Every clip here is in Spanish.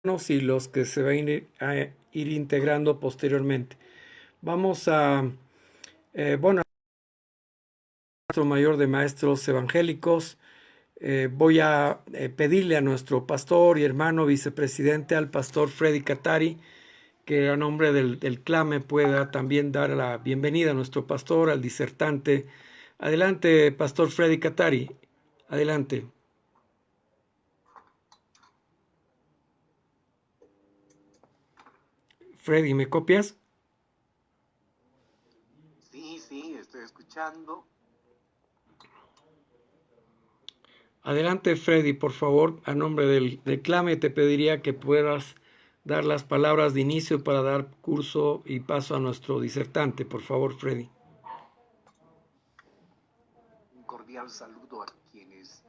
y los que se van a ir integrando posteriormente. Vamos a, bueno, nuestro mayor de maestros evangélicos. Voy a pedirle a nuestro pastor y hermano vicepresidente, al pastor Freddy Catari, que a nombre del clame pueda también dar la bienvenida a nuestro pastor, al disertante. Adelante, pastor Freddy Catari. Adelante. Freddy, ¿me copias? Sí, sí, estoy escuchando. Adelante, Freddy, por favor, a nombre del clame te pediría que puedas dar las palabras de inicio para dar curso y paso a nuestro disertante. Por favor, Freddy. Un cordial saludo a quienes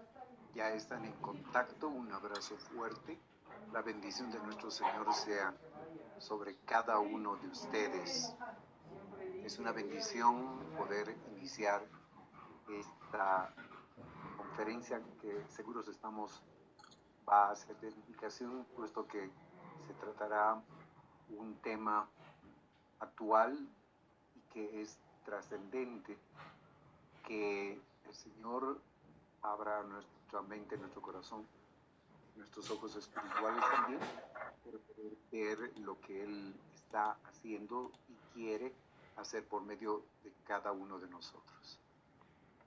ya están en contacto. Un abrazo fuerte. La bendición de nuestro Señor sea sobre cada uno de ustedes. Es una bendición poder iniciar esta conferencia que seguros estamos va a ser de edificación, puesto que se tratará un tema actual y que es trascendente, que el Señor abra nuestra mente, nuestro corazón, nuestros ojos espirituales también, para poder ver lo que Él está haciendo y quiere hacer por medio de cada uno de nosotros.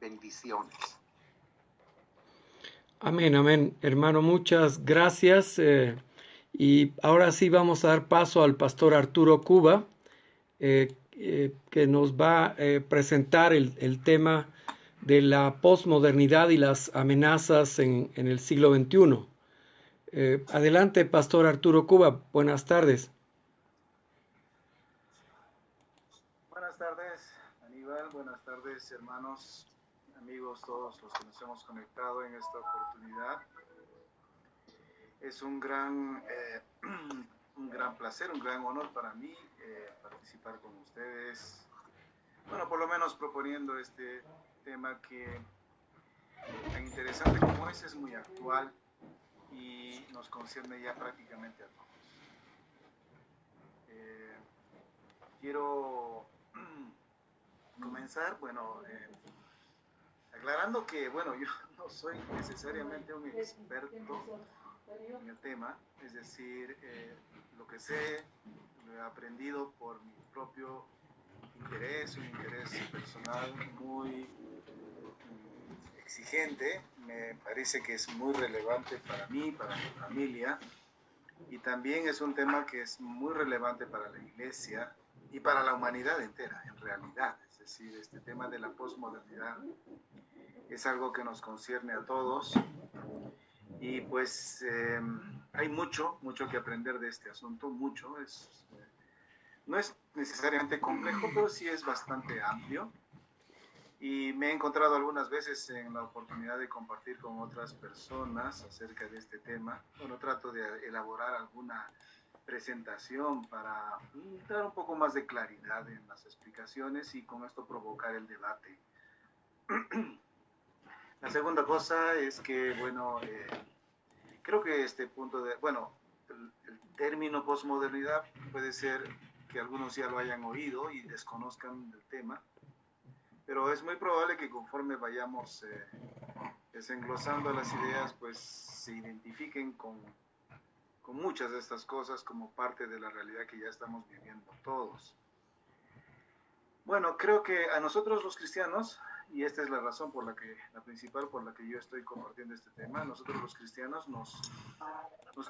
Bendiciones. Amén, amén. Hermano, muchas gracias. Y ahora sí vamos a dar paso al pastor Arturo Cuba, que nos va a presentar el tema de la posmodernidad y las amenazas en el siglo XXI. Adelante, pastor Arturo Cuba. Buenas tardes. Buenas tardes, Aníbal. Buenas tardes, hermanos, amigos, todos los que nos hemos conectado en esta oportunidad. Es un gran placer, un gran honor para mí participar con ustedes. Bueno, por lo menos proponiendo este tema que tan interesante como es muy actual y nos concierne ya prácticamente a todos. Quiero comenzar, aclarando que, yo no soy necesariamente un experto en el tema, es decir, lo que sé lo he aprendido por mi propio interés, un interés personal muy exigente. Me parece que es muy relevante para mí, para mi familia, y también es un tema que es muy relevante para la iglesia y para la humanidad entera, en realidad. Es decir, este tema de la posmodernidad es algo que nos concierne a todos y pues hay mucho que aprender de este asunto, mucho. No es necesariamente complejo, pero sí es bastante amplio. Y me he encontrado algunas veces en la oportunidad de compartir con otras personas acerca de este tema. Bueno, trato de elaborar alguna presentación para dar un poco más de claridad en las explicaciones y con esto provocar el debate. La segunda cosa es que, creo que este punto el término posmodernidad puede ser que algunos ya lo hayan oído y desconozcan del tema, pero es muy probable que conforme vayamos desenglosando las ideas, pues se identifiquen con muchas de estas cosas como parte de la realidad que ya estamos viviendo todos. Bueno, creo que a nosotros los cristianos, y esta es la razón la principal por la que yo estoy compartiendo este tema, a nosotros los cristianos nos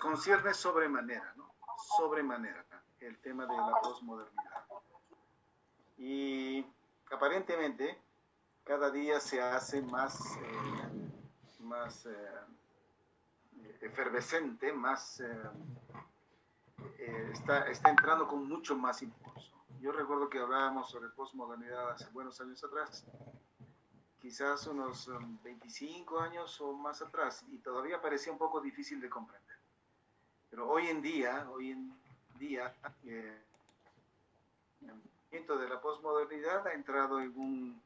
concierne sobremanera, ¿no? Sobremanera el tema de la posmodernidad. Y aparentemente cada día se hace más efervescente, está entrando con mucho más impulso. Yo recuerdo que hablábamos sobre posmodernidad hace buenos años atrás, quizás unos 25 años o más atrás, y todavía parecía un poco difícil de comprender. Pero hoy en día, el movimiento de la posmodernidad ha entrado en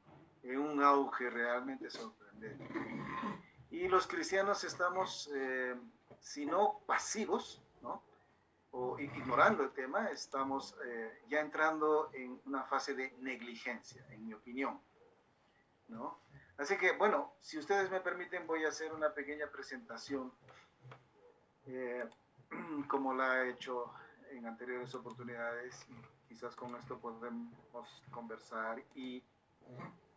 un auge realmente sorprendente. Y los cristianos estamos, si no pasivos, ¿no? ignorando el tema, estamos ya entrando en una fase de negligencia, en mi opinión, ¿no? Así que, bueno, si ustedes me permiten, voy a hacer una pequeña presentación, eh, como la he hecho en anteriores oportunidades. Quizás con esto podemos conversar y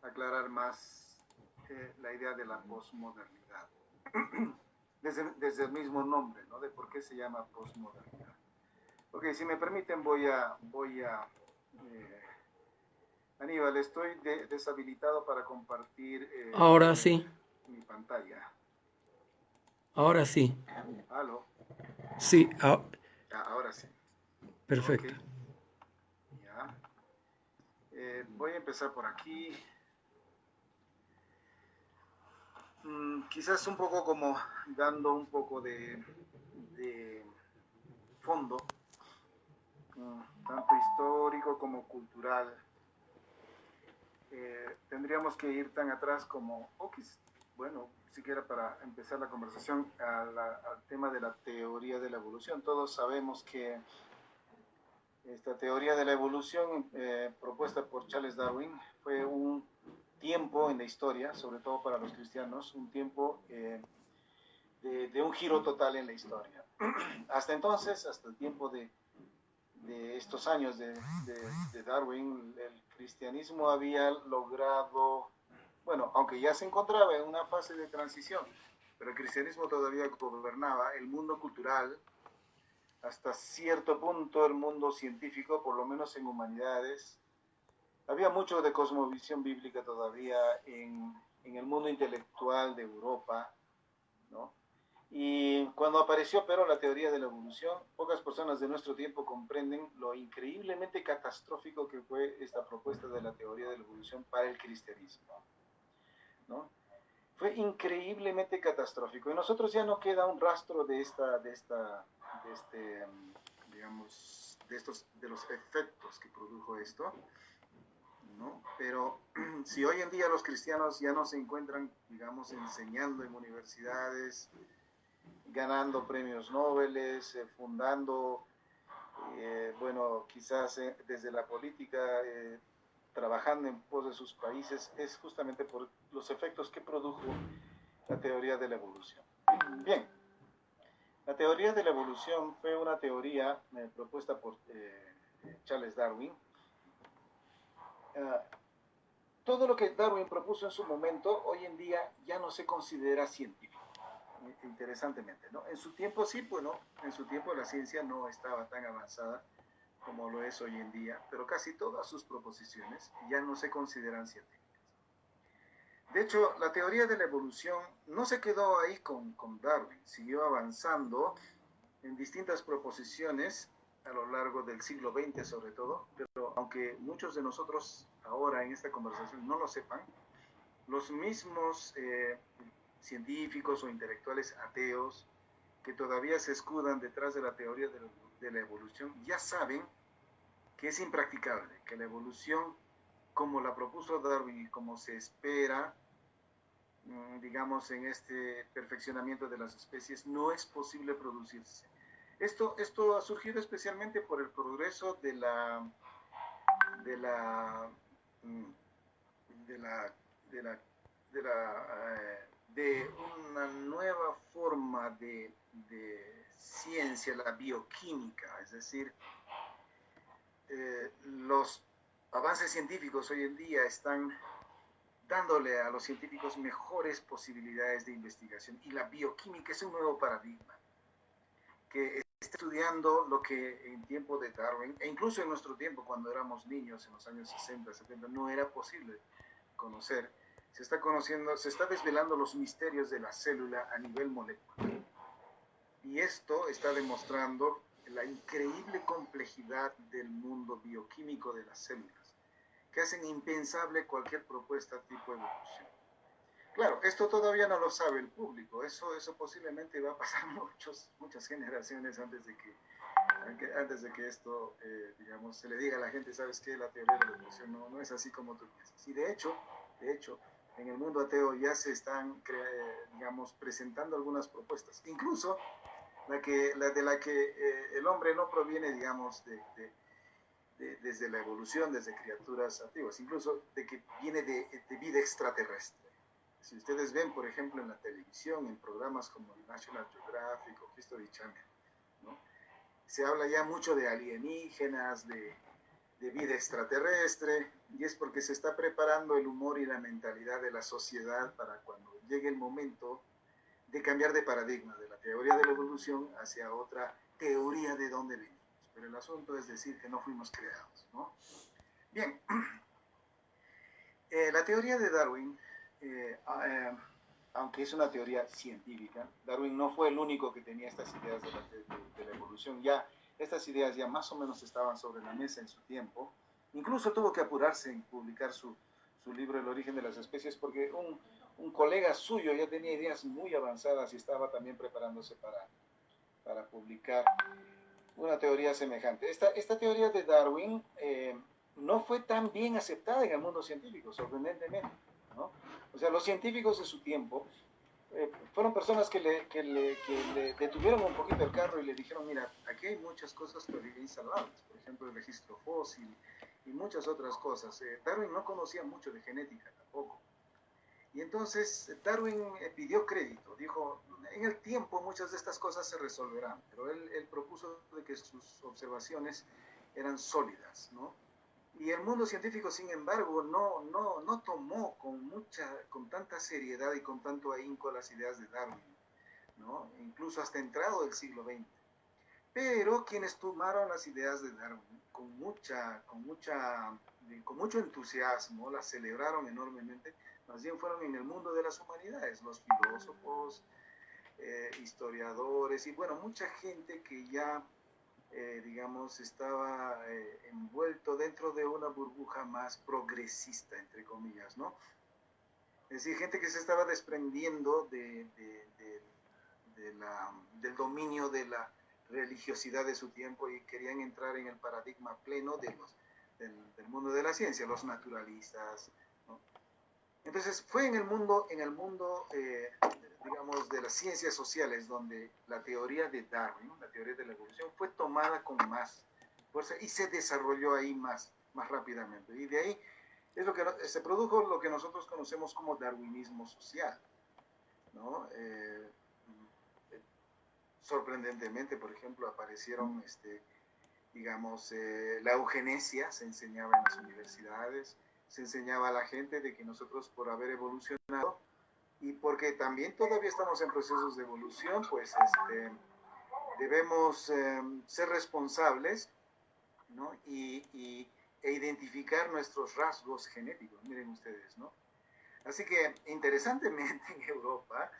aclarar más la idea de la posmodernidad. Desde el mismo nombre, ¿no? De por qué se llama posmodernidad. Ok, si me permiten, voy a Aníbal, estoy deshabilitado para compartir Ahora sí, mi pantalla. ahora sí. ¿Aló? Sí, Ahora sí. perfecto. Ok, ya. Voy a empezar por aquí. Quizás un poco como dando un poco de fondo, tanto histórico como cultural. Tendríamos que ir tan atrás como, bueno, siquiera para empezar la conversación, al tema de la teoría de la evolución. Todos sabemos que esta teoría de la evolución, propuesta por Charles Darwin, fue un tiempo en la historia, sobre todo para los cristianos, un tiempo de un giro total en la historia. Hasta entonces, hasta el tiempo de estos años de Darwin, el cristianismo había logrado, bueno, aunque ya se encontraba en una fase de transición, pero el cristianismo todavía gobernaba el mundo cultural, hasta cierto punto el mundo científico, por lo menos en humanidades. Había mucho de cosmovisión bíblica todavía en el mundo intelectual de Europa, ¿no? Y cuando apareció, pero, la teoría de la evolución, pocas personas de nuestro tiempo comprenden lo increíblemente catastrófico que fue esta propuesta de la teoría de la evolución para el cristianismo, ¿no? Fue increíblemente catastrófico. Y nosotros ya no queda un rastro digamos, de los efectos que produjo esto, ¿no? Pero si hoy en día los cristianos ya no se encuentran, digamos, enseñando en universidades, ganando premios Nobel, fundando, bueno, quizás desde la política, trabajando en pos de sus países, es justamente por los efectos que produjo la teoría de la evolución. Bien, la teoría de la evolución fue una teoría propuesta por Charles Darwin. Todo lo que Darwin propuso en su momento, hoy en día ya no se considera científico. Interesantemente, ¿no? En su tiempo sí, bueno, en su tiempo la ciencia no estaba tan avanzada como lo es hoy en día, pero casi todas sus proposiciones ya no se consideran científicas. De hecho, la teoría de la evolución no se quedó ahí con Darwin, siguió avanzando en distintas proposiciones a lo largo del siglo XX sobre todo, pero aunque muchos de nosotros ahora en esta conversación no lo sepan, los mismos científicos o intelectuales ateos que todavía se escudan detrás de la teoría de la evolución ya saben que es impracticable, que la evolución como la propuso Darwin y como se espera, digamos, en este perfeccionamiento de las especies, no es posible producirse. Esto ha surgido especialmente por el progreso de una nueva forma de ciencia, la bioquímica, es decir, los avances científicos hoy en día están dándole a los científicos mejores posibilidades de investigación, y la bioquímica es un nuevo paradigma que está estudiando lo que en tiempo de Darwin, e incluso en nuestro tiempo, cuando éramos niños, en los años 60, 70, no era posible conocer. Se está desvelando los misterios de la célula a nivel molecular. Y esto está demostrando la increíble complejidad del mundo bioquímico de las células, que hacen impensable cualquier propuesta tipo evolución. Claro, esto todavía no lo sabe el público, eso posiblemente va a pasar muchas generaciones antes de que esto, digamos, se le diga a la gente, ¿sabes qué? La teoría de la evolución no es así como tú piensas. Y de hecho, en el mundo ateo ya se están, digamos, presentando algunas propuestas. Incluso de la que el hombre no proviene, digamos, desde la evolución, desde criaturas antiguas, incluso de que viene de vida extraterrestre. Si ustedes ven, por ejemplo, en la televisión, en programas como National Geographic o History Channel, ¿no? Se habla ya mucho de alienígenas, de vida extraterrestre, y es porque se está preparando el humor y la mentalidad de la sociedad para cuando llegue el momento de cambiar de paradigma, de la teoría de la evolución hacia otra teoría de dónde venimos. Pero el asunto es decir que no fuimos creados, ¿no? Bien, la teoría de Darwin, aunque es una teoría científica, Darwin no fue el único que tenía estas ideas de la evolución. Ya estas ideas ya más o menos estaban sobre la mesa en su tiempo. Incluso tuvo que apurarse en publicar su libro El origen de las especies porque un colega suyo ya tenía ideas muy avanzadas y estaba también preparándose para publicar una teoría semejante. Esta teoría de Darwin no fue tan bien aceptada en el mundo científico, sorprendentemente, ¿no? O sea, los científicos de su tiempo fueron personas que le detuvieron un poquito el carro y le dijeron, mira, aquí hay muchas cosas todavía insalvables, por ejemplo, el registro fósil y muchas otras cosas. Darwin no conocía mucho de genética tampoco. Y entonces Darwin pidió crédito, dijo, en el tiempo muchas de estas cosas se resolverán, pero él propuso de que sus observaciones eran sólidas, ¿no? Y el mundo científico, sin embargo, no tomó con tanta seriedad y con tanto ahínco las ideas de Darwin, ¿no? Incluso hasta entrado el siglo XX. Pero quienes tomaron las ideas de Darwin con mucho entusiasmo, las celebraron enormemente, más bien fueron en el mundo de las humanidades, los filósofos, historiadores y bueno, mucha gente que ya digamos, estaba envuelto dentro de una burbuja más progresista, entre comillas, ¿no? Es decir, gente que se estaba desprendiendo del dominio de la religiosidad de su tiempo y querían entrar en el paradigma pleno del mundo de la ciencia, los naturalistas, ¿no? Entonces fue en el mundo digamos, de las ciencias sociales, donde la teoría de Darwin, la teoría de la evolución, fue tomada con más fuerza y se desarrolló ahí más rápidamente. Y de ahí es lo que se produjo lo que nosotros conocemos como darwinismo social, ¿no? Sorprendentemente, por ejemplo, aparecieron, digamos, la eugenesia, se enseñaba en las universidades, se enseñaba a la gente de que nosotros por haber evolucionado y porque también todavía estamos en procesos de evolución, pues debemos ser responsables, ¿no? E identificar nuestros rasgos genéticos, miren ustedes, ¿no? Así que, interesantemente, en Europa,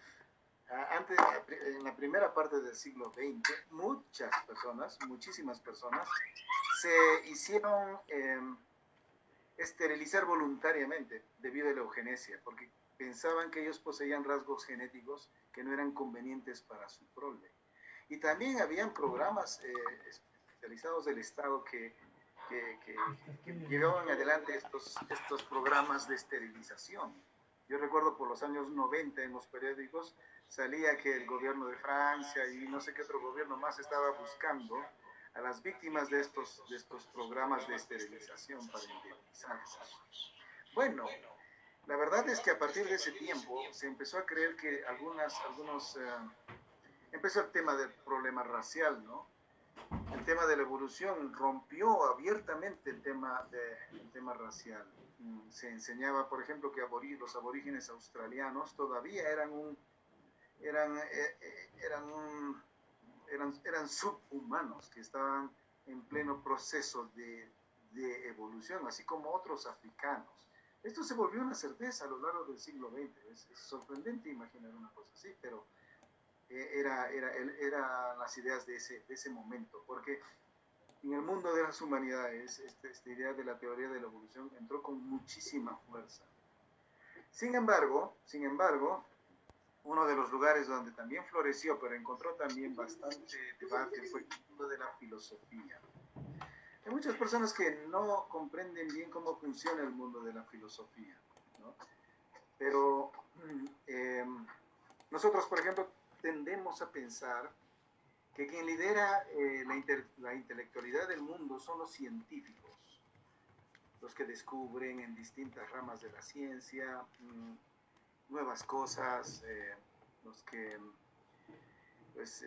antes, en la primera parte del siglo XX, muchísimas personas, se hicieron esterilizar voluntariamente debido a la eugenesia, porque pensaban que ellos poseían rasgos genéticos que no eran convenientes para su prole. Y también habían programas especializados del Estado que llevaban adelante estos programas de esterilización. Yo recuerdo por los años 90 en los periódicos salía que el gobierno de Francia y no sé qué otro gobierno más estaba buscando a las víctimas de estos programas de esterilización para indemnizarlos. Bueno, la verdad es que a partir de ese tiempo se empezó a creer que empezó el tema del problema racial, ¿no? El tema de la evolución rompió abiertamente el tema racial. Se enseñaba, por ejemplo, que los aborígenes australianos todavía eran subhumanos, que estaban en pleno proceso de evolución, así como otros africanos. Esto se volvió una certeza a lo largo del siglo XX. Es sorprendente imaginar una cosa así, pero eran las ideas de ese momento, porque en el mundo de las humanidades esta idea de la teoría de la evolución entró con muchísima fuerza. Sin embargo, uno de los lugares donde también floreció, pero encontró también bastante debate, fue el mundo de la filosofía. Hay muchas personas que no comprenden bien cómo funciona el mundo de la filosofía, ¿no? Pero nosotros, por ejemplo, tendemos a pensar que quien lidera la intelectualidad del mundo son los científicos, los que descubren en distintas ramas de la ciencia nuevas cosas, los que pues,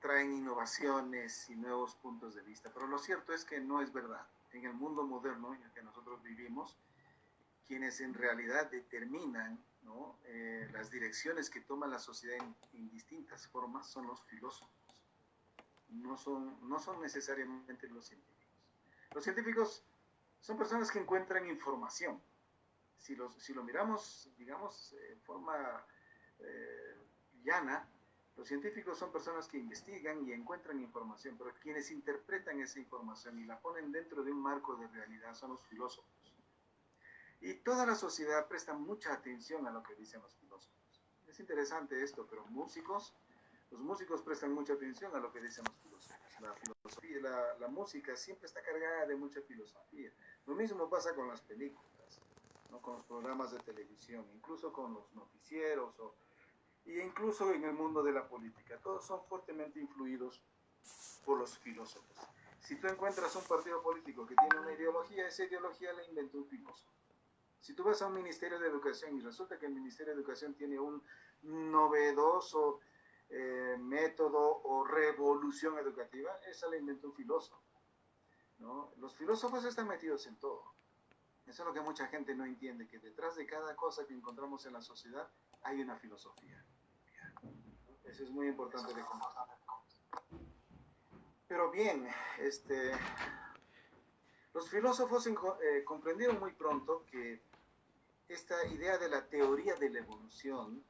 traen innovaciones y nuevos puntos de vista. Pero lo cierto es que no es verdad. En el mundo moderno en el que nosotros vivimos, quienes en realidad determinan, ¿no?, las direcciones que toma la sociedad en distintas formas son los filósofos. No son necesariamente los científicos. Los científicos son personas que encuentran información. Si lo miramos, digamos, en forma llana, los científicos son personas que investigan y encuentran información, pero quienes interpretan esa información y la ponen dentro de un marco de realidad son los filósofos. Y toda la sociedad presta mucha atención a lo que dicen los filósofos. Es interesante esto, pero los músicos prestan mucha atención a lo que dicen los filósofos. La filosofía, la música siempre está cargada de mucha filosofía. Lo mismo pasa con las películas, ¿no?, con los programas de televisión, incluso con los noticieros, e incluso en el mundo de la política. Todos son fuertemente influidos por los filósofos. Si tú encuentras un partido político que tiene una ideología, esa ideología la inventó un filósofo. Si tú vas a un Ministerio de Educación y resulta que el Ministerio de Educación tiene un novedoso método o revolución educativa, esa la inventó un filósofo, ¿no? Los filósofos están metidos en todo. Eso es lo que mucha gente no entiende, que detrás de cada cosa que encontramos en la sociedad hay una filosofía. Eso es muy importante de conocer. Pero bien, los filósofos comprendieron muy pronto que esta idea de la teoría de la evolución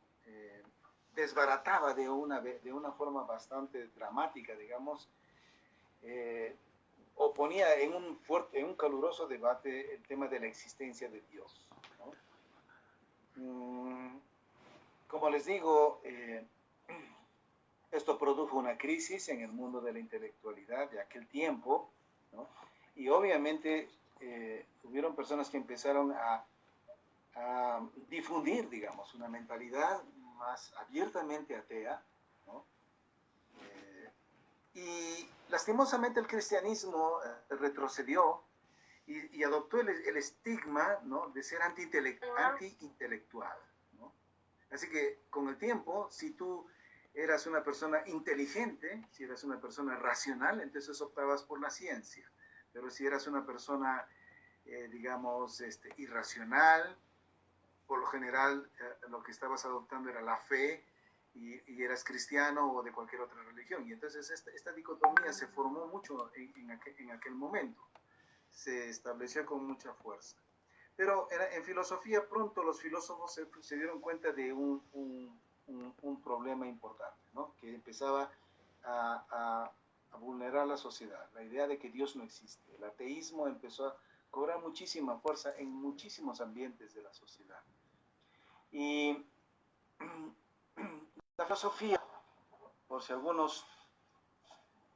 desbarataba de una forma bastante dramática, digamos, o ponía en un caluroso debate el tema de la existencia de Dios, ¿no? Como les digo, esto produjo una crisis en el mundo de la intelectualidad de aquel tiempo, ¿no? Y obviamente hubieron personas que empezaron a difundir, digamos, una mentalidad más abiertamente atea, ¿no? Y lastimosamente el cristianismo retrocedió y adoptó el estigma, ¿no?, de ser anti-intelectual, ¿no? Así que con el tiempo, si tú eras una persona inteligente, si eras una persona racional, entonces optabas por la ciencia. Pero si eras una persona, digamos, irracional, por lo general lo que estabas adoptando era la fe y eras cristiano o de cualquier otra religión. Y entonces esta dicotomía se formó mucho en aquel momento. Se estableció con mucha fuerza. Pero en filosofía pronto los filósofos se dieron cuenta de un problema importante, ¿no?, que empezaba a vulnerar la sociedad. La idea de que Dios no existe. El ateísmo empezó a cobrar muchísima fuerza en muchísimos ambientes de la sociedad. Y la filosofía, por si algunos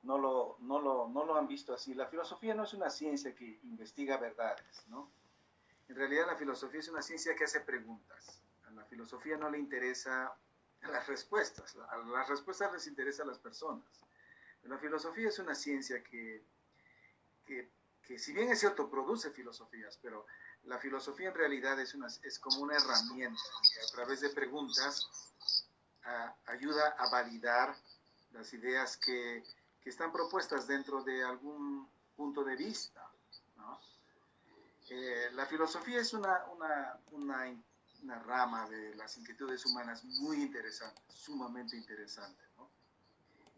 no lo han visto así, la filosofía no es una ciencia que investiga verdades, ¿no? En realidad la filosofía es una ciencia que hace preguntas. A la filosofía no le interesa las respuestas, a las respuestas les interesa a las personas. La filosofía es una ciencia que si bien es cierto, produce filosofías, pero la filosofía en realidad es como una herramienta que a través de preguntas ayuda a validar las ideas que están propuestas dentro de algún punto de vista, ¿no? La filosofía es una rama de las inquietudes humanas muy interesante, sumamente interesante, ¿no?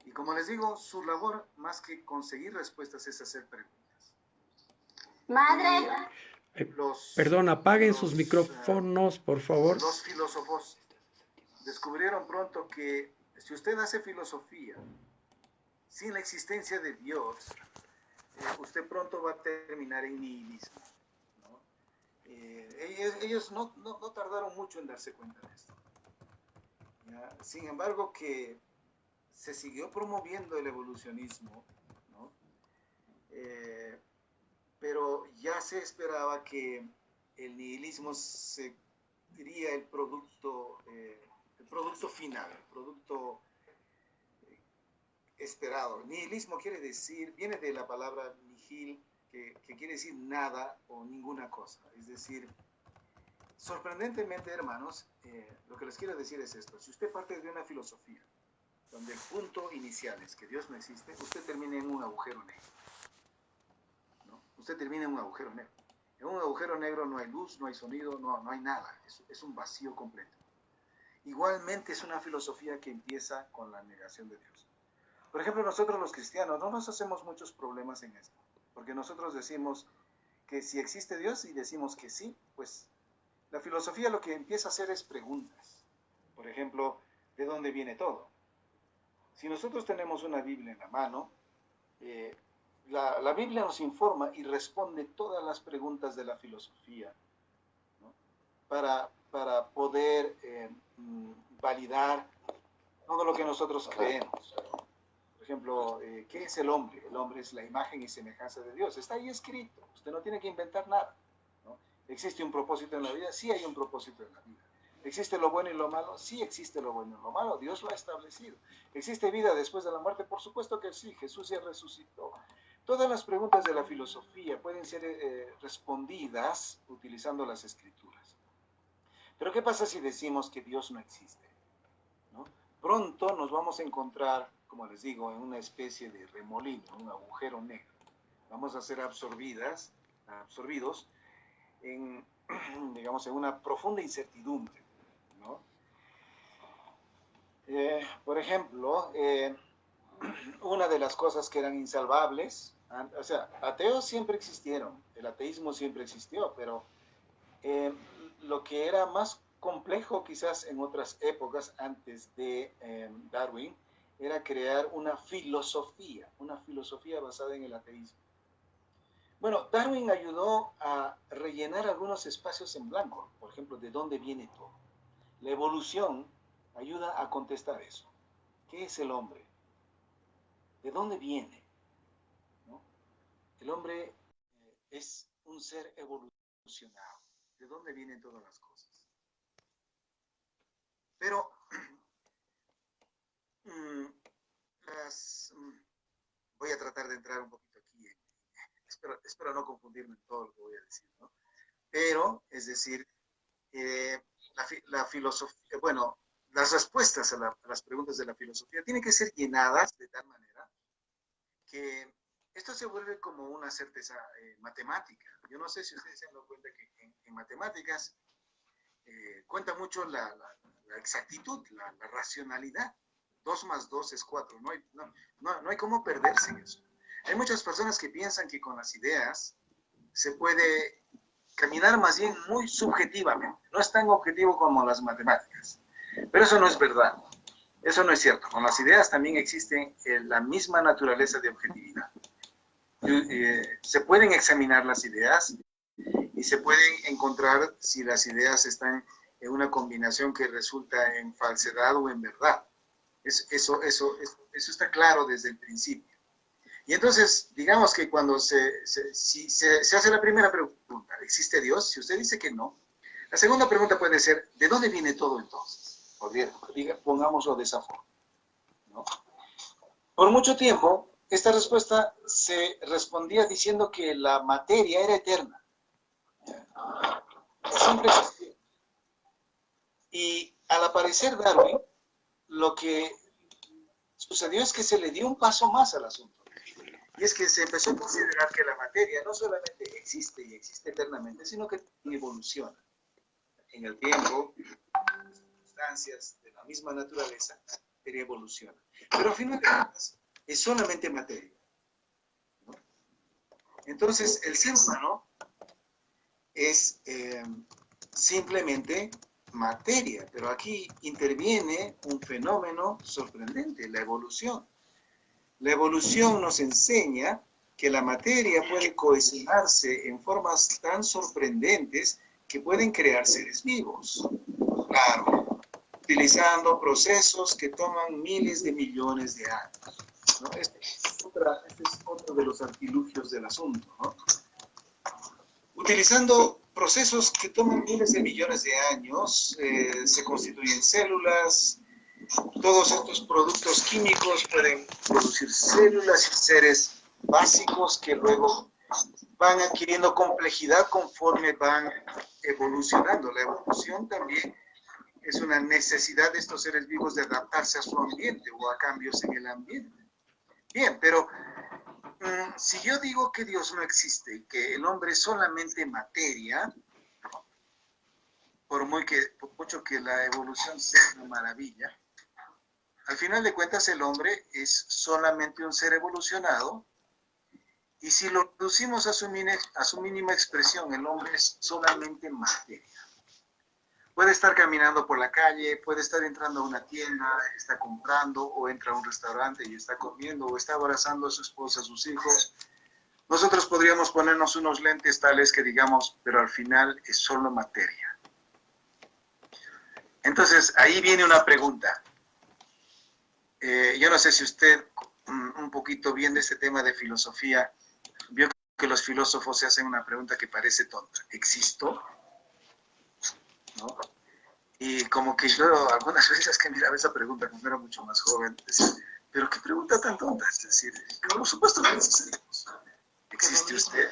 Y como les digo, su labor, más que conseguir respuestas, es hacer preguntas. Madre. Perdón, apaguen sus micrófonos, por favor. Los filósofos descubrieron pronto que si usted hace filosofía sin la existencia de Dios, usted pronto va a terminar en nihilismo, ¿no? Ellos no tardaron mucho en darse cuenta de esto, ¿ya? Sin embargo, que se siguió promoviendo el evolucionismo, ¿no? Pero ya se esperaba que el nihilismo sería el producto final, el producto esperado. Nihilismo quiere decir, viene de la palabra nihil, que quiere decir nada o ninguna cosa. Es decir, sorprendentemente, hermanos, lo que les quiero decir es esto. Si usted parte de una filosofía donde el punto inicial es que Dios no existe, usted termina en un agujero negro, ¿no? Usted termina en un agujero negro. En un agujero negro no hay luz, no hay sonido, no hay nada. Es un vacío completo. Igualmente es una filosofía que empieza con la negación de Dios. Por ejemplo, nosotros los cristianos no nos hacemos muchos problemas en esto, porque nosotros decimos que si existe Dios y decimos que sí, pues la filosofía lo que empieza a hacer es preguntas. Por ejemplo, ¿de dónde viene todo? Si nosotros tenemos una Biblia en la mano, la Biblia nos informa y responde todas las preguntas de la filosofía, ¿no? Para poder validar todo lo que nosotros creemos. Por ejemplo, ¿qué es el hombre? El hombre es la imagen y semejanza de Dios. Está ahí escrito. Usted no tiene que inventar nada, ¿no? ¿Existe un propósito en la vida? Sí hay un propósito en la vida. ¿Existe lo bueno y lo malo? Sí existe lo bueno y lo malo. Dios lo ha establecido. ¿Existe vida después de la muerte? Por supuesto que sí. Jesús ya resucitó. Todas las preguntas de la filosofía pueden ser respondidas utilizando las escrituras. Pero ¿qué pasa si decimos que Dios no existe? ¿No? Pronto nos vamos a encontrar, como les digo, en una especie de remolino, un agujero negro. Vamos a ser absorbidos en, digamos, en una profunda incertidumbre, ¿no? Por ejemplo, una de las cosas que eran insalvables, o sea, ateos siempre existieron, el ateísmo siempre existió, pero lo que era más complejo quizás en otras épocas antes de Darwin, era crear una filosofía basada en el ateísmo. Bueno, Darwin ayudó a rellenar algunos espacios en blanco, por ejemplo, ¿de dónde viene todo? La evolución ayuda a contestar eso. ¿Qué es el hombre? ¿De dónde viene? ¿No? El hombre es un ser evolucionado. ¿De dónde vienen todas las cosas? Pero voy a tratar de entrar un poquito aquí. Espero no confundirme en todo lo que voy a decir, ¿no? Pero, es decir, la filosofía, bueno, las respuestas a las preguntas de la filosofía tienen que ser llenadas de tal manera que esto se vuelve como una certeza matemática. Yo no sé si ustedes se han dado cuenta que en matemáticas cuenta mucho la exactitud, la racionalidad. 2 más 2 es 4. No hay cómo perderse en eso. Hay muchas personas que piensan que con las ideas se puede caminar más bien muy subjetivamente. No es tan objetivo como las matemáticas. Pero eso no es verdad. Eso no es cierto. Con las ideas también existe la misma naturaleza de objetividad. Se pueden examinar las ideas y se pueden encontrar si las ideas están en una combinación que resulta en falsedad o en verdad. Eso está claro desde el principio. Y entonces, digamos que cuando si se hace la primera pregunta, ¿existe Dios? Si usted dice que no, la segunda pregunta puede ser, ¿de dónde viene todo entonces? O bien, pongámoslo de esa forma, ¿no? Por mucho tiempo, esta respuesta se respondía diciendo que la materia era eterna. Siempre existió. Y al aparecer Darwin, lo que sucedió es que se le dio un paso más al asunto. Y es que se empezó a considerar que la materia no solamente existe y existe eternamente, sino que evoluciona. En el tiempo, en circunstancias de la misma naturaleza, la materia evoluciona. Pero a fin de cuentas, es solamente materia, ¿no? Entonces, el ser humano es simplemente materia, pero aquí interviene un fenómeno sorprendente, la evolución. La evolución nos enseña que la materia puede cohesionarse en formas tan sorprendentes que pueden crear seres vivos. Claro, utilizando procesos que toman miles de millones de años, ¿no? Este es otro de los artilugios del asunto, ¿no? Utilizando procesos que toman miles de millones de años, se constituyen células, todos estos productos químicos pueden producir células y seres básicos que luego van adquiriendo complejidad conforme van evolucionando. La evolución también es una necesidad de estos seres vivos de adaptarse a su ambiente o a cambios en el ambiente. Bien, pero si yo digo que Dios no existe, que el hombre es solamente materia, por mucho que la evolución sea una maravilla, al final de cuentas el hombre es solamente un ser evolucionado, y si lo reducimos a su mínima expresión, el hombre es solamente materia. Puede estar caminando por la calle, puede estar entrando a una tienda, está comprando, o entra a un restaurante y está comiendo, o está abrazando a su esposa, a sus hijos. Nosotros podríamos ponernos unos lentes tales que digamos, pero al final es solo materia. Entonces, ahí viene una pregunta. Yo no sé si usted, un poquito bien de este tema de filosofía, vio que los filósofos se hacen una pregunta que parece tonta. ¿Existo? ¿No? Y como que yo algunas veces que miraba esa pregunta cuando era mucho más joven, decía, pero qué pregunta tan tonta, es decir, por supuesto que existimos. ¿Existe usted?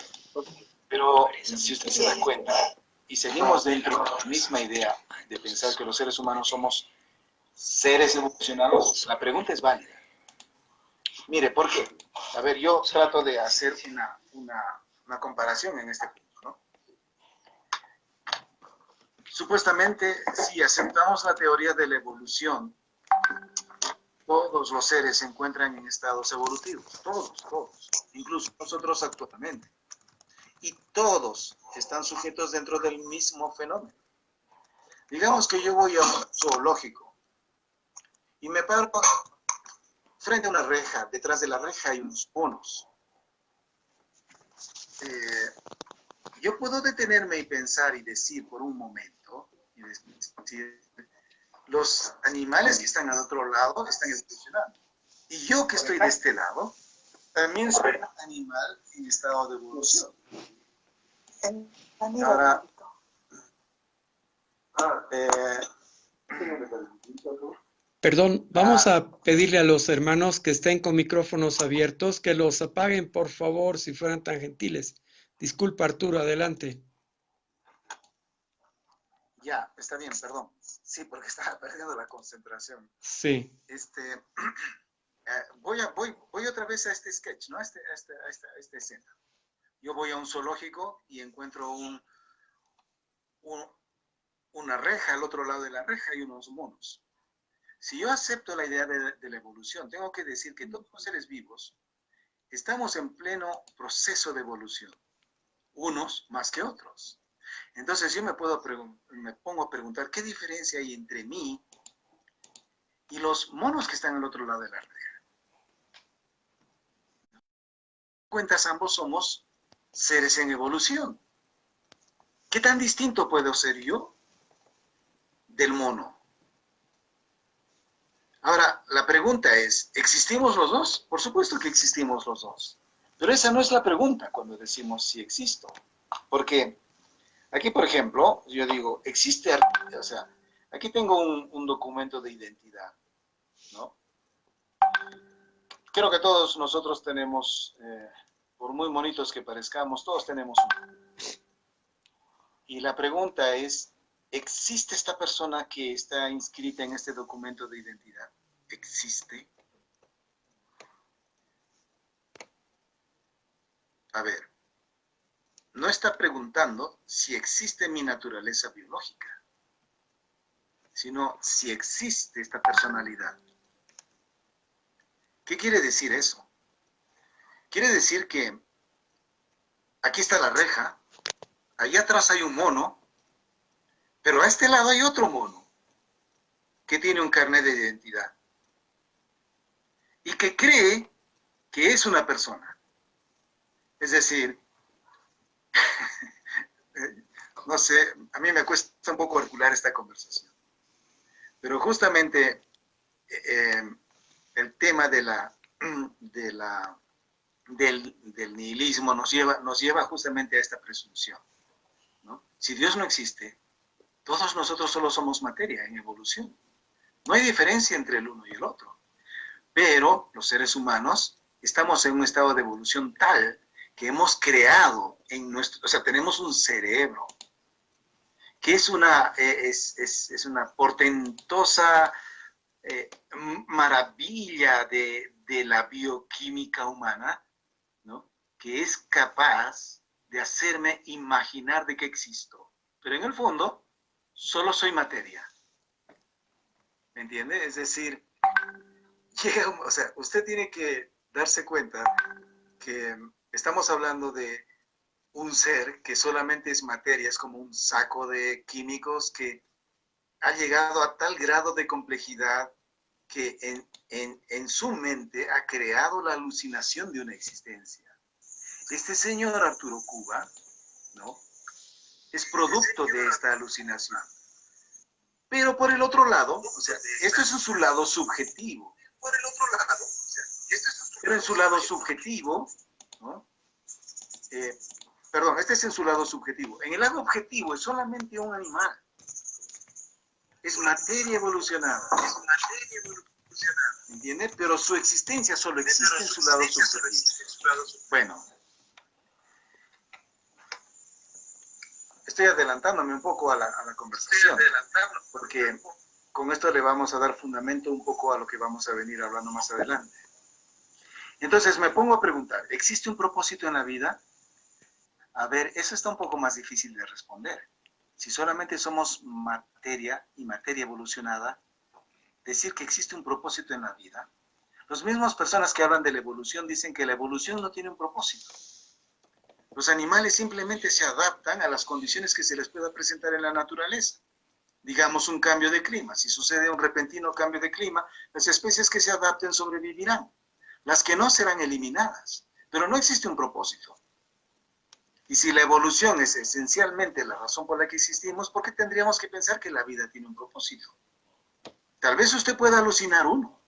Pero si usted se da cuenta, y seguimos dentro de la misma idea de pensar que los seres humanos somos seres evolucionados, la pregunta es válida. Mire, ¿por qué? A ver, yo trato de hacer una comparación en este punto, ¿no? Supuestamente, si aceptamos la teoría de la evolución, todos los seres se encuentran en estados evolutivos, todos, incluso nosotros actualmente. Y todos están sujetos dentro del mismo fenómeno. Digamos que yo voy a un zoológico y me paro frente a una reja, detrás de la reja hay unos monos. Yo puedo detenerme y pensar y decir por un momento, y decir, los animales que están al otro lado están evolucionando. Y yo que estoy de este lado, también soy un animal en estado de evolución. Ahora, Perdón, vamos a pedirle a los hermanos que estén con micrófonos abiertos que los apaguen, por favor, si fueran tan gentiles. Disculpa, Arturo, adelante. ya, está bien, perdón. Sí, porque estaba perdiendo la concentración. Sí. Voy otra vez a este sketch, ¿no? A esta escena. Yo voy a un zoológico y encuentro una reja, al otro lado de la reja hay unos monos. Si yo acepto la idea de la evolución, tengo que decir que todos los seres vivos estamos en pleno proceso de evolución, unos más que otros. Entonces yo me pongo a preguntar, ¿qué diferencia hay entre mí y los monos que están al otro lado de la reja? Cuentas, ambos somos seres en evolución. ¿Qué tan distinto puedo ser yo del mono? Ahora, la pregunta es, ¿existimos los dos? Por supuesto que existimos los dos. Pero esa no es la pregunta cuando decimos si existo. Porque aquí, por ejemplo, yo digo, existe, o sea, aquí tengo un documento de identidad, ¿no? Creo que todos nosotros tenemos, por muy bonitos que parezcamos, todos tenemos uno. Y la pregunta es, ¿existe esta persona que está inscrita en este documento de identidad? ¿Existe? A ver, no está preguntando si existe mi naturaleza biológica, sino si existe esta personalidad. ¿Qué quiere decir eso? Quiere decir que aquí está la reja, allá atrás hay un mono, pero a este lado hay otro mono que tiene un carnet de identidad y que cree que es una persona. Es decir, no sé, a mí me cuesta un poco articular esta conversación, pero justamente el tema del nihilismo nos lleva justamente a esta presunción, ¿no? Si Dios no existe, todos nosotros solo somos materia en evolución. No hay diferencia entre el uno y el otro. Pero los seres humanos estamos en un estado de evolución tal que hemos creado en nuestro, o sea, tenemos un cerebro que es es una portentosa maravilla de la bioquímica humana, ¿no? Que es capaz de hacerme imaginar de que existo. Pero en el fondo, solo soy materia. ¿Me entiende? Es decir, o sea, usted tiene que darse cuenta que estamos hablando de un ser que solamente es materia, es como un saco de químicos que ha llegado a tal grado de complejidad que en su mente ha creado la alucinación de una existencia. Este señor Arturo Cuba, ¿no? Es producto de esta alucinación. Pero por el otro lado, o sea, esto es en su lado subjetivo. Pero en su lado subjetivo, ¿no? Perdón, este es en su lado subjetivo. En el lado objetivo es solamente un animal. Es materia evolucionada. ¿Entiende? Pero su existencia solo existe en su lado subjetivo. Bueno, estoy adelantándome un poco a la conversación, porque con esto le vamos a dar fundamento un poco a lo que vamos a venir hablando más adelante. Entonces me pongo a preguntar, ¿existe un propósito en la vida? A ver, eso está un poco más difícil de responder. Si solamente somos materia y materia evolucionada, decir que existe un propósito en la vida. Las mismas personas que hablan de la evolución dicen que la evolución no tiene un propósito. Los animales simplemente se adaptan a las condiciones que se les pueda presentar en la naturaleza. Digamos un cambio de clima. Si sucede un repentino cambio de clima, las especies que se adapten sobrevivirán. Las que no serán eliminadas. Pero no existe un propósito. Y si la evolución es esencialmente la razón por la que existimos, ¿por qué tendríamos que pensar que la vida tiene un propósito? Tal vez usted pueda alucinar uno,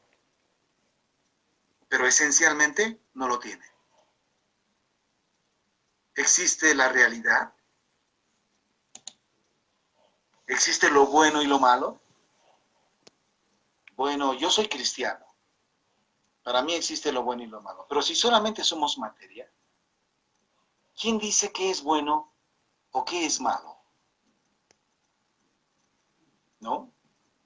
pero esencialmente no lo tiene. ¿Existe la realidad? ¿Existe lo bueno y lo malo? Bueno, yo soy cristiano. Para mí existe lo bueno y lo malo. Pero si solamente somos materia, ¿quién dice qué es bueno o qué es malo? ¿No?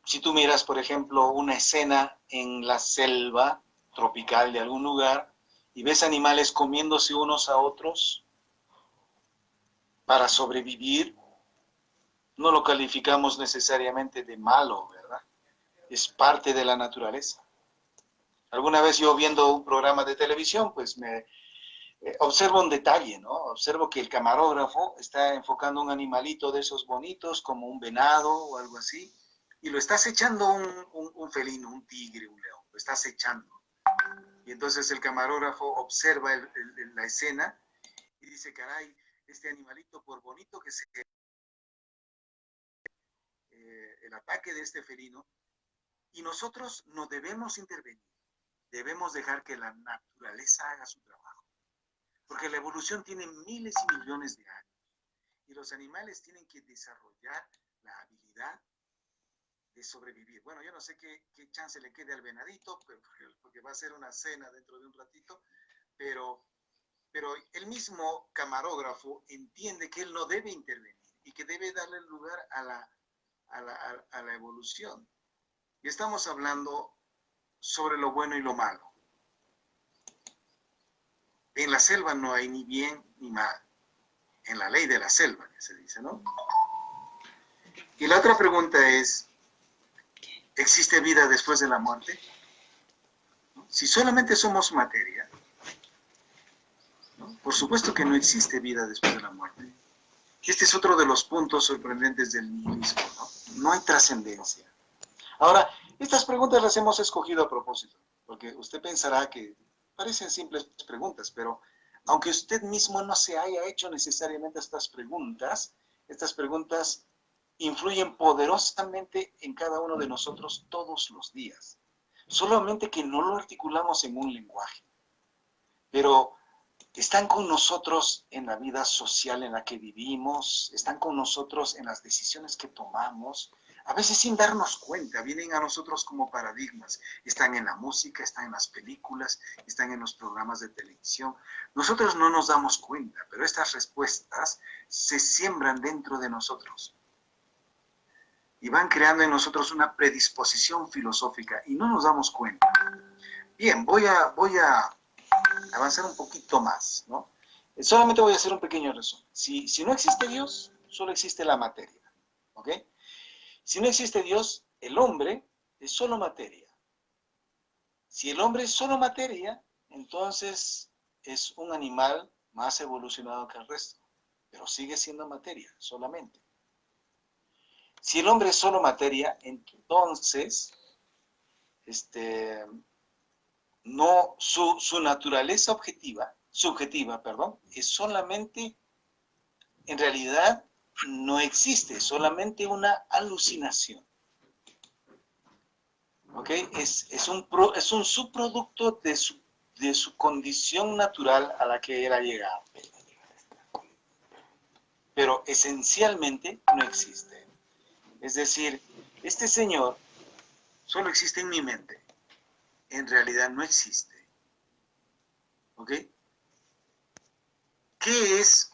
Si tú miras, por ejemplo, una escena en la selva tropical de algún lugar y ves animales comiéndose unos a otros para sobrevivir, no lo calificamos necesariamente de malo, ¿verdad? Es parte de la naturaleza. Alguna vez yo viendo un programa de televisión, pues me observo un detalle, ¿no? Observo que el camarógrafo está enfocando un animalito de esos bonitos, como un venado o algo así, y lo está acechando un felino, un tigre, un león, lo está acechando. Y entonces el camarógrafo observa la escena y dice, caray, este animalito, por bonito que sea el ataque de este felino, y nosotros no debemos intervenir, debemos dejar que la naturaleza haga su trabajo. Porque la evolución tiene miles y millones de años. Y los animales tienen que desarrollar la habilidad de sobrevivir. Bueno, yo no sé qué chance le quede al venadito, porque va a ser una cena dentro de un ratito, pero el mismo camarógrafo entiende que él no debe intervenir y que debe darle lugar a la evolución. Y estamos hablando sobre lo bueno y lo malo. En la selva no hay ni bien ni mal. En la ley de la selva, que se dice, ¿no? Y la otra pregunta es, ¿existe vida después de la muerte? Si solamente somos materia, ¿no? Por supuesto que no existe vida después de la muerte. Este es otro de los puntos sorprendentes del nihilismo, ¿no? No hay trascendencia. Ahora, estas preguntas las hemos escogido a propósito, porque usted pensará que parecen simples preguntas, pero aunque usted mismo no se haya hecho necesariamente estas preguntas influyen poderosamente en cada uno de nosotros todos los días. Solamente que no lo articulamos en un lenguaje, pero están con nosotros en la vida social en la que vivimos, están con nosotros en las decisiones que tomamos, A veces sin darnos cuenta, vienen a nosotros como paradigmas. Están en la música, están en las películas, están en los programas de televisión. Nosotros no nos damos cuenta, pero estas respuestas se siembran dentro de nosotros y van creando en nosotros una predisposición filosófica y no nos damos cuenta. Bien, voy a avanzar un poquito más, ¿no? Solamente voy a hacer un pequeño resumen. Si no existe Dios, solo existe la materia, ¿ok? Si no existe Dios, el hombre es solo materia. Si el hombre es solo materia, entonces es un animal más evolucionado que el resto, pero sigue siendo materia solamente. Si el hombre es solo materia, entonces no, su naturaleza subjetiva, es solamente, en realidad, no existe, solamente una alucinación. ¿Ok? Es un subproducto de su condición natural a la que él ha llegado. Pero esencialmente no existe. Es decir, este Señor solo existe en mi mente. En realidad no existe. ¿Ok? ¿Qué es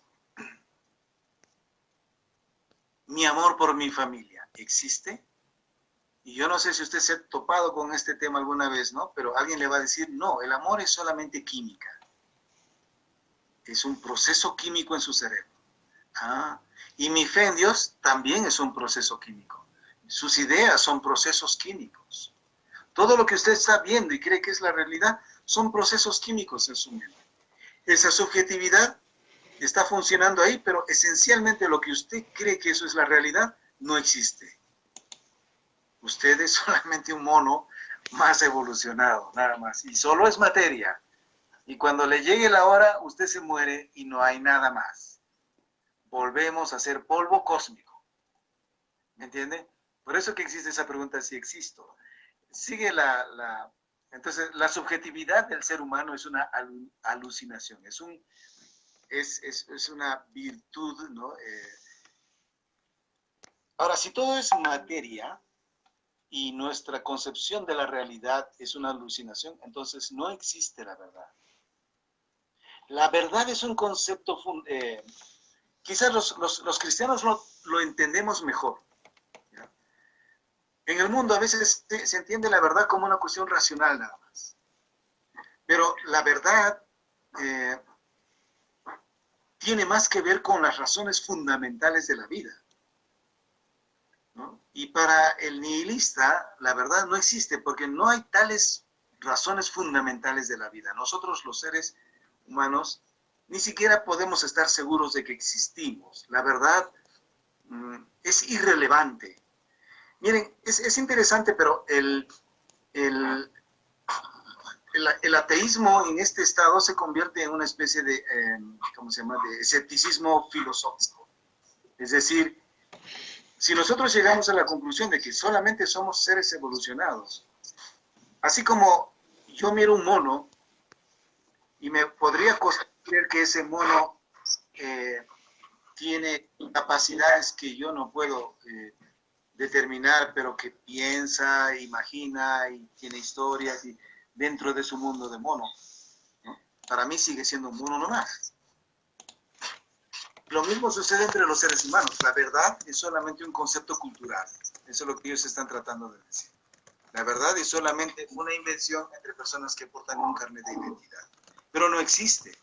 mi amor por mi familia? ¿Existe? Y yo no sé si usted se ha topado con este tema alguna vez, ¿no? Pero alguien le va a decir, no, el amor es solamente química. Es un proceso químico en su cerebro. Ah, y mi fe en Dios también es un proceso químico. Sus ideas son procesos químicos. Todo lo que usted está viendo y cree que es la realidad son procesos químicos en su mente. Esa subjetividad está funcionando ahí, pero esencialmente lo que usted cree que eso es la realidad no existe. Usted es solamente un mono más evolucionado, nada más. Y solo es materia. Y cuando le llegue la hora, usted se muere y no hay nada más. Volvemos a ser polvo cósmico. ¿Me entiende? Por eso que existe esa pregunta, si existo. Sigue entonces, la subjetividad del ser humano es una alucinación, es una virtud, ¿no? Ahora, si todo es materia y nuestra concepción de la realidad es una alucinación, entonces no existe la verdad. La verdad es un concepto, quizás los cristianos lo entendemos mejor. ¿Ya? En el mundo a veces se entiende la verdad como una cuestión racional nada más. Pero la verdad tiene más que ver con las razones fundamentales de la vida, ¿no? Y para el nihilista, la verdad no existe porque no hay tales razones fundamentales de la vida. Nosotros los seres humanos ni siquiera podemos estar seguros de que existimos. La verdad es irrelevante. Miren, es interesante, pero el ateísmo en este estado se convierte en una especie de, ¿cómo se llama?, de escepticismo filosófico. Es decir, si nosotros llegamos a la conclusión de que solamente somos seres evolucionados, así como yo miro un mono y me podría creer que ese mono tiene capacidades que yo no puedo determinar, pero que piensa, imagina y tiene historias y dentro de su mundo de mono, ¿no? Para mí sigue siendo un mono nomás. Lo mismo sucede entre los seres humanos. La verdad es solamente un concepto cultural. Eso es lo que ellos están tratando de decir. La verdad es solamente una invención entre personas que portan un carnet de identidad. Pero no existe.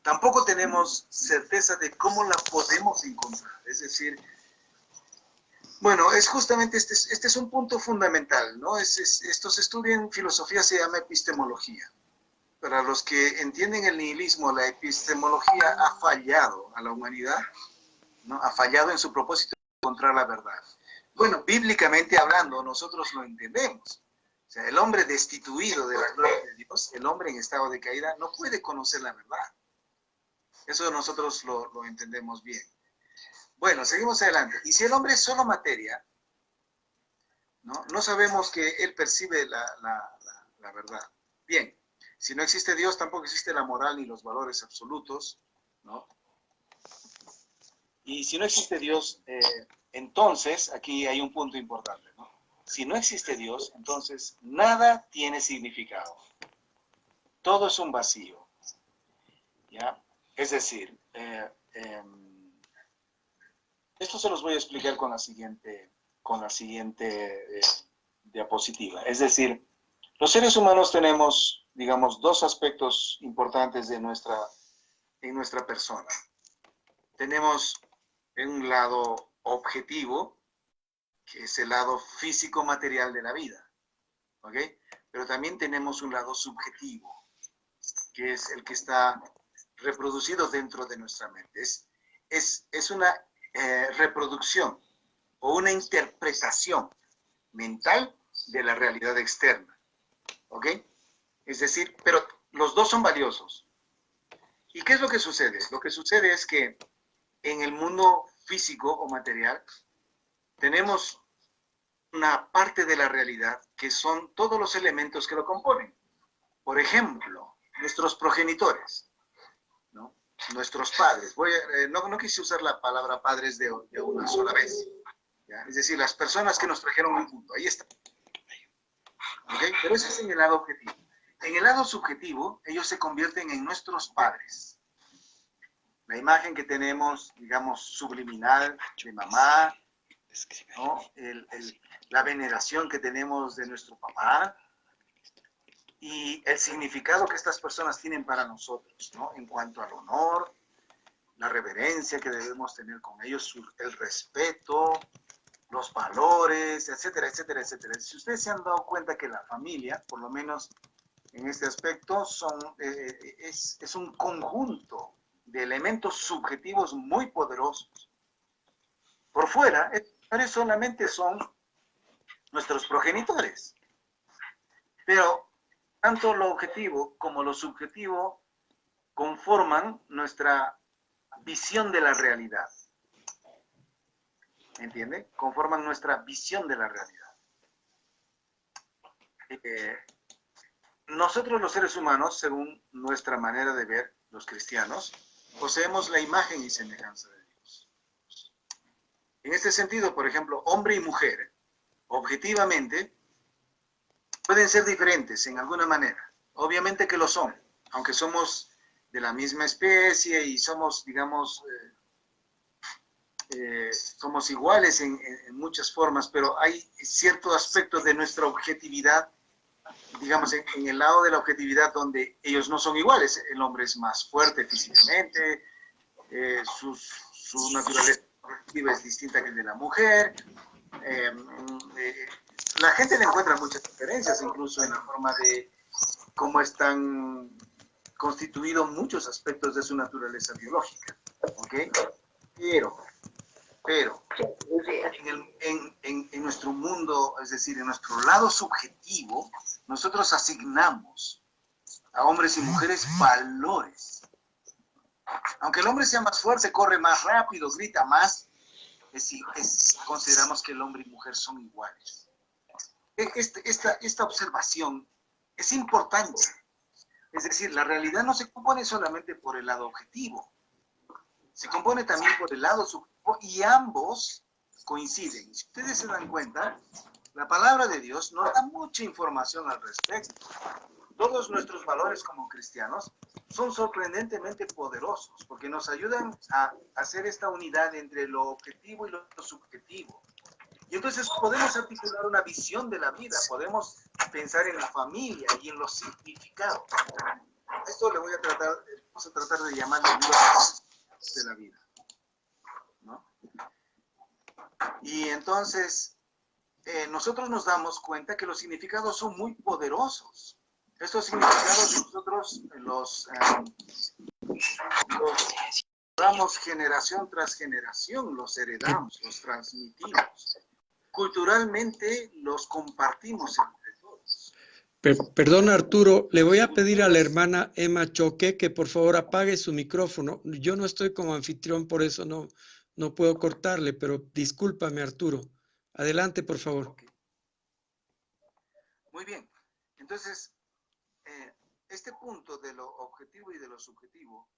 Tampoco tenemos certeza de cómo la podemos encontrar. Es decir, bueno, es justamente este es un punto fundamental, ¿no? Esto se estudia en filosofía, se llama epistemología. Para los que entienden el nihilismo, la epistemología ha fallado a la humanidad, ¿no? Ha fallado en su propósito de encontrar la verdad. Bueno, bíblicamente hablando, nosotros lo entendemos. O sea, el hombre destituido de la gloria de Dios, el hombre en estado de caída, no puede conocer la verdad. Eso nosotros lo entendemos bien. Bueno, seguimos adelante. Y si el hombre es solo materia, no sabemos que él percibe la verdad. Bien, si no existe Dios, tampoco existe la moral ni los valores absolutos, ¿no? Y si no existe Dios, entonces aquí hay un punto importante, ¿no? Si no existe Dios, entonces nada tiene significado. Todo es un vacío, ¿ya? Es decir, esto se los voy a explicar con la siguiente diapositiva. Es decir, los seres humanos tenemos, digamos, dos aspectos importantes en nuestra persona. Tenemos un lado objetivo, que es el lado físico-material de la vida, ¿ok? Pero también tenemos un lado subjetivo, que es el que está reproducido dentro de nuestra mente. Es una reproducción o una interpretación mental de la realidad externa, ¿ok? Es decir, pero los dos son valiosos. ¿Y qué es lo que sucede? Lo que sucede es que en el mundo físico o material tenemos una parte de la realidad que son todos los elementos que lo componen. Por ejemplo, nuestros progenitores, ¿no? Nuestros padres. No quise usar la palabra padres de una sola vez, ¿ya? Es decir, las personas que nos trajeron al mundo. Ahí está. ¿Okay? Pero eso es en el lado objetivo. En el lado subjetivo, ellos se convierten en nuestros padres. La imagen que tenemos, digamos, subliminal de mamá, ¿no? La veneración que tenemos de nuestro papá y el significado que estas personas tienen para nosotros, ¿no? En cuanto al honor, la reverencia que debemos tener con ellos, el respeto, los valores, etcétera, etcétera, etcétera. Si ustedes se han dado cuenta que la familia, por lo menos en este aspecto, es un conjunto de elementos subjetivos muy poderosos. Por fuera, solamente son nuestros progenitores. Pero tanto lo objetivo como lo subjetivo conforman nuestra visión de la realidad. ¿Entiende? Conforman nuestra visión de la realidad. Nosotros los seres humanos, según nuestra manera de ver, los cristianos, poseemos la imagen y semejanza de Dios. En este sentido, por ejemplo, hombre y mujer, objetivamente, pueden ser diferentes en alguna manera. Obviamente que lo son, aunque somos de la misma especie y somos, digamos, somos iguales en muchas formas, pero hay ciertos aspectos de nuestra objetividad, digamos, en el lado de la objetividad donde ellos no son iguales. El hombre es más fuerte físicamente, su naturaleza es distinta que el de la mujer. La gente le encuentra muchas diferencias, incluso en la forma de cómo están constituidos muchos aspectos de su naturaleza biológica, ¿ok? Pero en nuestro mundo, es decir, en nuestro lado subjetivo, nosotros asignamos a hombres y mujeres valores. Aunque el hombre sea más fuerte, corre más rápido, grita más, consideramos que el hombre y mujer son iguales. Esta observación es importante. Es decir, la realidad no se compone solamente por el lado objetivo, se compone también por el lado subjetivo y ambos coinciden. Si ustedes se dan cuenta, la palabra de Dios nos da mucha información al respecto. Todos nuestros valores como cristianos son sorprendentemente poderosos porque nos ayudan a hacer esta unidad entre lo objetivo y lo subjetivo. Y entonces podemos articular una visión de la vida, podemos pensar en la familia y en los significados. Esto vamos a tratar de llamarle de la vida, ¿no? Y entonces nosotros nos damos cuenta que los significados son muy poderosos. Estos significados nosotros los damos generación tras generación, los heredamos, los transmitimos. Culturalmente los compartimos entre todos. Perdón, Arturo, le voy a pedir a la hermana Emma Choque que por favor apague su micrófono. Yo no estoy como anfitrión, por eso no puedo cortarle, pero discúlpame, Arturo. Adelante, por favor. Okay. Muy bien. Entonces, este punto de lo objetivo y de lo subjetivo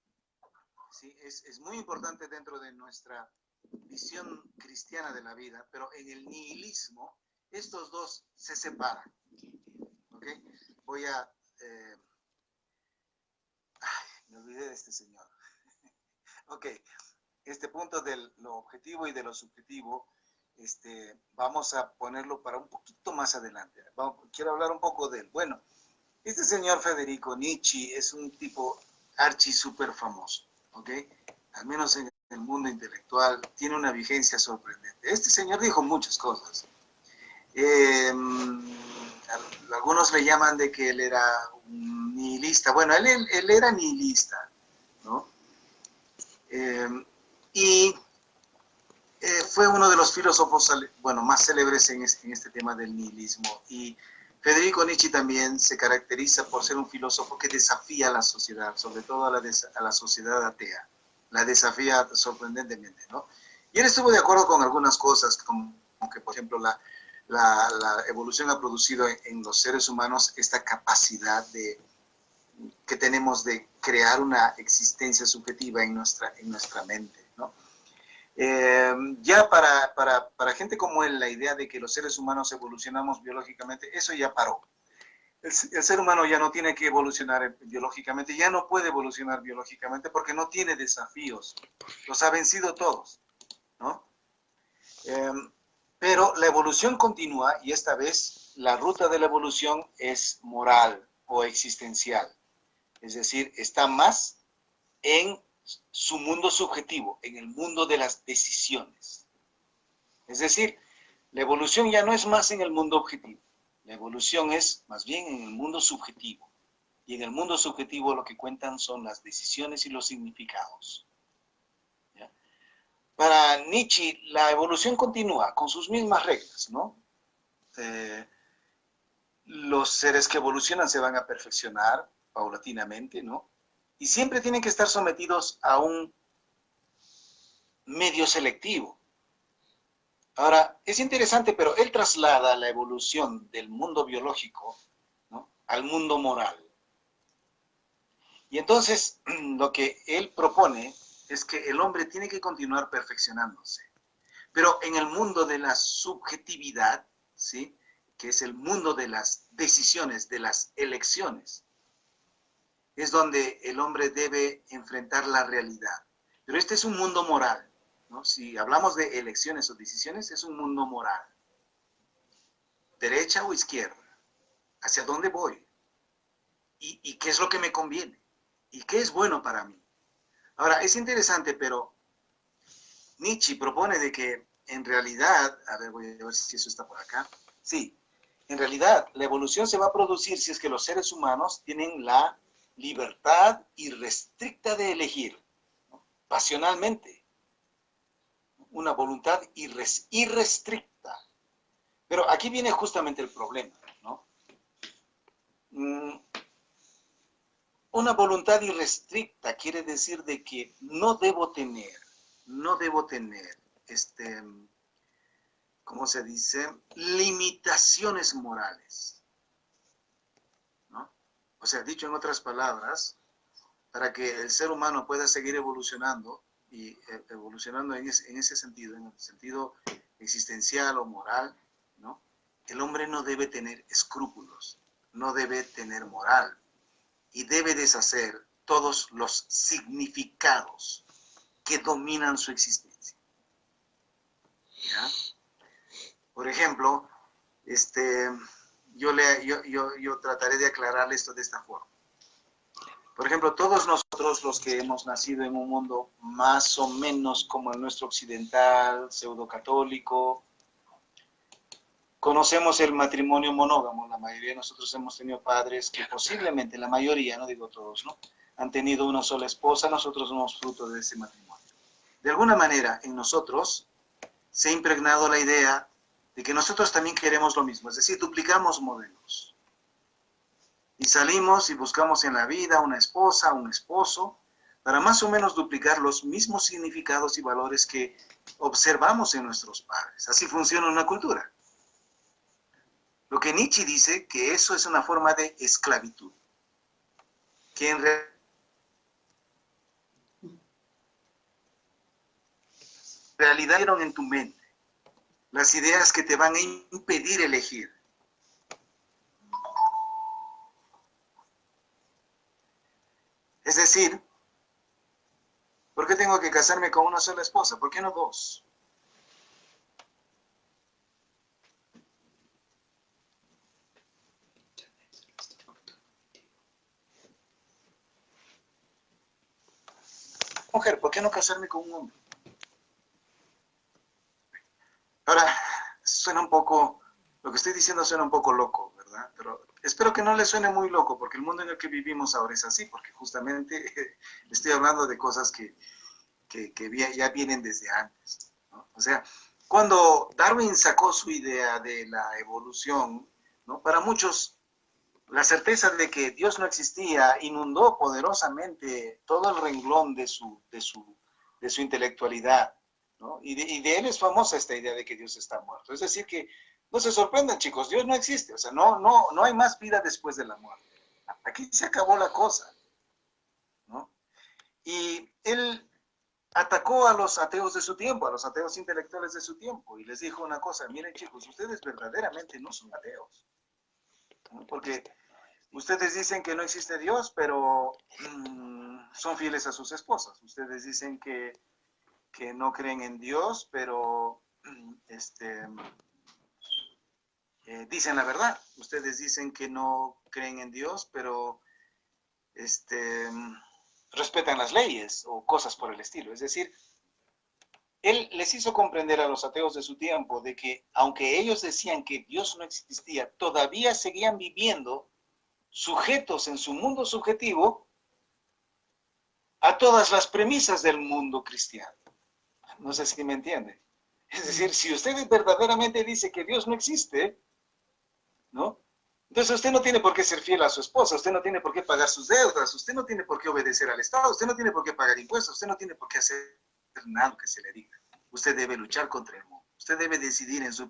¿sí? Es muy importante dentro de nuestra visión cristiana de la vida, pero en el nihilismo estos dos se separan. ¿Ok? Voy a... me olvidé de este señor. Ok, este punto de lo objetivo y de lo subjetivo, vamos a ponerlo para un poquito más adelante. Quiero hablar un poco de él. Bueno, este señor Federico Nietzsche es un tipo archi súper famoso, ¿ok? Al menos en el mundo intelectual tiene una vigencia sorprendente. Este señor dijo muchas cosas. Algunos le llaman de que él era un nihilista. Bueno, él era nihilista, ¿no? Y fue uno de los filósofos, bueno, más célebres en este tema del nihilismo. Y Federico Nietzsche también se caracteriza por ser un filósofo que desafía a la sociedad, sobre todo a la sociedad atea. La desafía sorprendentemente, ¿no? Y él estuvo de acuerdo con algunas cosas, como que, por ejemplo, la evolución ha producido en los seres humanos esta capacidad que tenemos de crear una existencia subjetiva en nuestra mente, ¿no? Ya para gente como él, la idea de que los seres humanos evolucionamos biológicamente, eso ya paró. El ser humano ya no tiene que evolucionar biológicamente, ya no puede evolucionar biológicamente porque no tiene desafíos, los ha vencido todos, ¿no? Pero la evolución continúa y esta vez la ruta de la evolución es moral o existencial, es decir, está más en su mundo subjetivo, en el mundo de las decisiones. Es decir, la evolución ya no es más en el mundo objetivo, la evolución es más bien en el mundo subjetivo. Y en el mundo subjetivo lo que cuentan son las decisiones y los significados. ¿Ya? Para Nietzsche, la evolución continúa con sus mismas reglas, ¿no? Los seres que evolucionan se van a perfeccionar paulatinamente, ¿no? Y siempre tienen que estar sometidos a un medio selectivo. Ahora, es interesante, pero él traslada la evolución del mundo biológico, ¿no?, al mundo moral. Y entonces, lo que él propone es que el hombre tiene que continuar perfeccionándose. Pero en el mundo de la subjetividad, ¿sí?, que es el mundo de las decisiones, de las elecciones, es donde el hombre debe enfrentar la realidad. Pero este es un mundo moral, ¿no? Si hablamos de elecciones o decisiones, es un mundo moral. Derecha o izquierda, hacia dónde voy y qué es lo que me conviene y qué es bueno para mí. Ahora, es interesante, pero Nietzsche propone de que en realidad, a ver, voy a ver si eso está por acá. Sí, en realidad la evolución se va a producir si es que los seres humanos tienen la libertad irrestricta de elegir, ¿no?, pasionalmente, una voluntad irrestricta. Pero aquí viene justamente el problema, ¿no? Una voluntad irrestricta quiere decir de que no debo tener, ¿cómo se dice?, limitaciones morales, ¿no? O sea, dicho en otras palabras, para que el ser humano pueda seguir evolucionando, y evolucionando en ese sentido, en el sentido existencial o moral, ¿no?, el hombre no debe tener escrúpulos, no debe tener moral, y debe deshacer todos los significados que dominan su existencia. ¿Ya? Por ejemplo, yo trataré de aclarar esto de esta forma. Por ejemplo, todos nosotros los que hemos nacido en un mundo más o menos como el nuestro occidental, pseudo-católico, conocemos el matrimonio monógamo. La mayoría de nosotros hemos tenido padres que posiblemente, la mayoría, no digo todos, ¿no?, han tenido una sola esposa. Nosotros somos fruto de ese matrimonio. De alguna manera, en nosotros se ha impregnado la idea de que nosotros también queremos lo mismo, es decir, duplicamos modelos. Y salimos y buscamos en la vida una esposa, un esposo, para más o menos duplicar los mismos significados y valores que observamos en nuestros padres. Así funciona una cultura. Lo que Nietzsche dice que eso es una forma de esclavitud, que en realidad realidad en tu mente, las ideas que te van a impedir elegir. Es decir, ¿por qué tengo que casarme con una sola esposa? ¿Por qué no dos? Mujer, ¿por qué no casarme con un hombre? Ahora, suena un poco, lo que estoy diciendo suena un poco loco, ¿verdad? Pero espero que no le suene muy loco, porque el mundo en el que vivimos ahora es así, porque justamente estoy hablando de cosas que ya vienen desde antes, ¿no? O sea, cuando Darwin sacó su idea de la evolución, ¿no? Para muchos, la certeza de que Dios no existía inundó poderosamente todo el renglón de su intelectualidad, ¿no? Y de él es famosa esta idea de que Dios está muerto. Es decir, que no se sorprendan, chicos, Dios no existe, o sea, no hay más vida después de la muerte. Aquí se acabó la cosa, ¿no? Y él atacó a los ateos de su tiempo, a los ateos intelectuales de su tiempo, y les dijo una cosa: miren, chicos, ustedes verdaderamente no son ateos, ¿no? Porque ustedes dicen que no existe Dios, pero son fieles a sus esposas. Ustedes dicen que no creen en Dios, pero dicen la verdad. Ustedes dicen que no creen en Dios, pero respetan las leyes o cosas por el estilo. Es decir, él les hizo comprender a los ateos de su tiempo de que, aunque ellos decían que Dios no existía, todavía seguían viviendo sujetos en su mundo subjetivo a todas las premisas del mundo cristiano. No sé si me entiende. Es decir, si usted verdaderamente dice que Dios no existe, ¿no? Entonces usted no tiene por qué ser fiel a su esposa, usted no tiene por qué pagar sus deudas, usted no tiene por qué obedecer al Estado, usted no tiene por qué pagar impuestos, usted no tiene por qué hacer nada que se le diga. Usted debe luchar contra el mundo. Usted debe decidir en su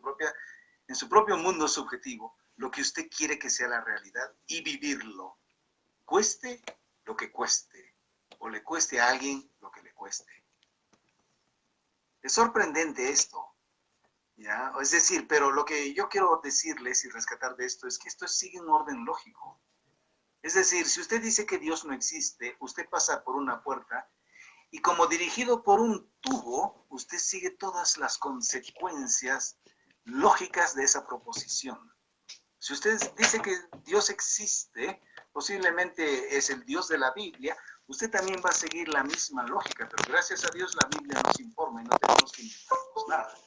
propio mundo subjetivo lo que usted quiere que sea la realidad y vivirlo. Cueste lo que cueste, o le cueste a alguien lo que le cueste. Es sorprendente esto, ¿ya? Es decir, pero lo que yo quiero decirles y rescatar de esto es que esto sigue un orden lógico. Es decir, si usted dice que Dios no existe, usted pasa por una puerta y como dirigido por un tubo, usted sigue todas las consecuencias lógicas de esa proposición. Si usted dice que Dios existe, posiblemente es el Dios de la Biblia, usted también va a seguir la misma lógica, pero gracias a Dios la Biblia nos informa y no tenemos que inventarnos nada.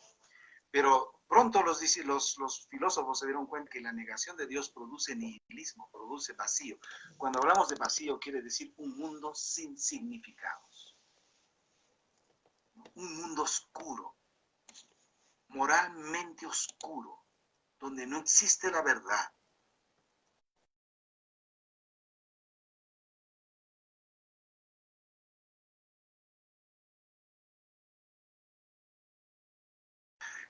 Pero pronto los filósofos se dieron cuenta que la negación de Dios produce nihilismo, produce vacío. Cuando hablamos de vacío quiere decir un mundo sin significados. Un mundo oscuro, moralmente oscuro, donde no existe la verdad.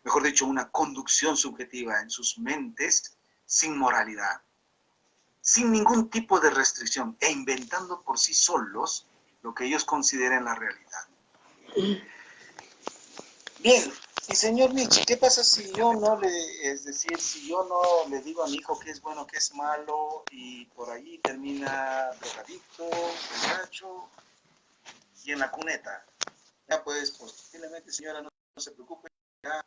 Mejor dicho, una conducción subjetiva en sus mentes sin moralidad, sin ningún tipo de restricción e inventando por sí solos lo que ellos consideren la realidad. Bien, y señor Nietzsche, ¿qué pasa si yo no si yo no le digo a mi hijo qué es bueno, qué es malo y por ahí termina drogadicto, borracho y en la cuneta? Ya pues, posiblemente, señora, no se preocupe, ya